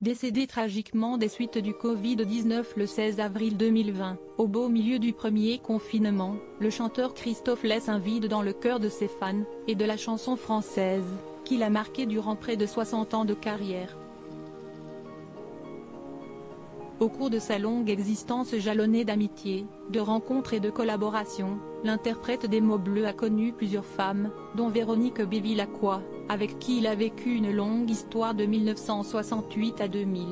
décédé tragiquement des suites du Covid-19 le 16 avril 2020. Au beau milieu du premier confinement, le chanteur Christophe laisse un vide dans le cœur de ses fans, et de la chanson française, qu'il a marqué durant près de 60 ans de carrière. Au cours de sa longue existence jalonnée d'amitié, de rencontres et de collaborations, l'interprète des mots bleus a connu plusieurs femmes, dont Véronique Bevilacqua, avec qui il a vécu une longue histoire de 1968 à 2000.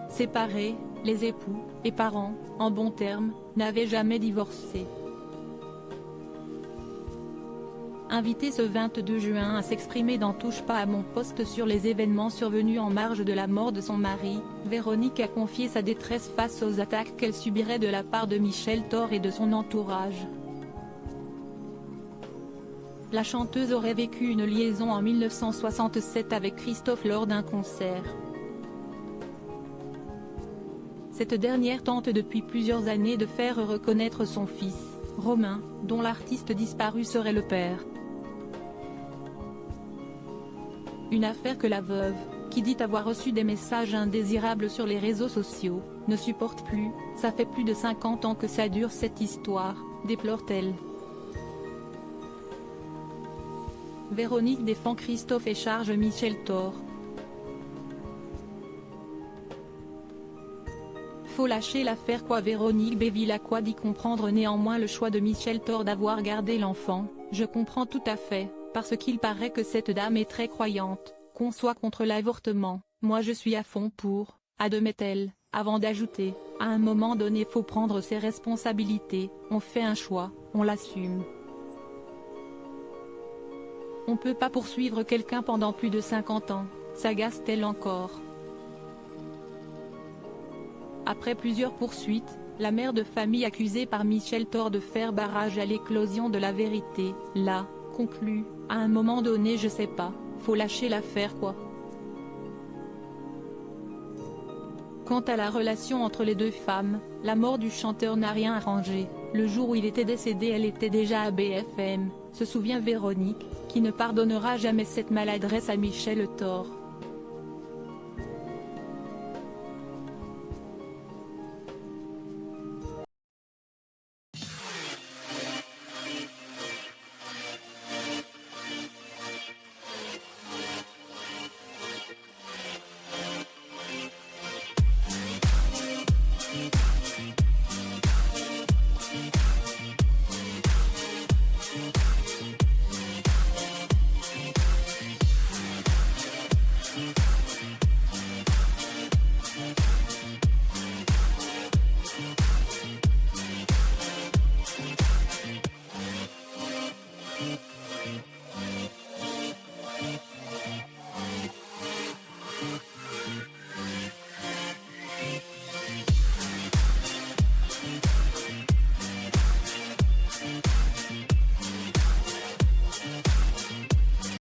Séparés, les époux, et parents, en bons termes, n'avaient jamais divorcé. Invitée ce 22 juin à s'exprimer dans Touche pas à mon poste sur les événements survenus en marge de la mort de son mari, Véronique a confié sa détresse face aux attaques qu'elle subirait de la part de Michel Thor et de son entourage. La chanteuse aurait vécu une liaison en 1967 avec Christophe lors d'un concert. Cette dernière tente depuis plusieurs années de faire reconnaître son fils, Romain, dont l'artiste disparu serait le père. Une affaire que la veuve, qui dit avoir reçu des messages indésirables sur les réseaux sociaux, ne supporte plus. Ça fait plus de 50 ans que ça dure cette histoire, déplore-t-elle. Véronique défend Christophe et charge Michel Thor. Faut lâcher l'affaire quoi. Véronique Bevilacqua dit comprendre néanmoins le choix de Michel Thor d'avoir gardé l'enfant. Je comprends tout à fait, parce qu'il paraît que cette dame est très croyante, qu'on soit contre l'avortement, moi je suis à fond pour, admet-elle, avant d'ajouter, à un moment donné faut prendre ses responsabilités, on fait un choix, on l'assume. On peut pas poursuivre quelqu'un pendant plus de 50 ans, s'agace-t-elle encore. Après plusieurs poursuites, la mère de famille accusée par Michel Thor de faire barrage à l'éclosion de la vérité, là, conclut, à un moment donné je sais pas, faut lâcher l'affaire quoi. Quant à la relation entre les deux femmes, la mort du chanteur n'a rien arrangé. Le jour où il était décédé elle était déjà à BFM, se souvient Véronique, qui ne pardonnera jamais cette maladresse à Michel Thor.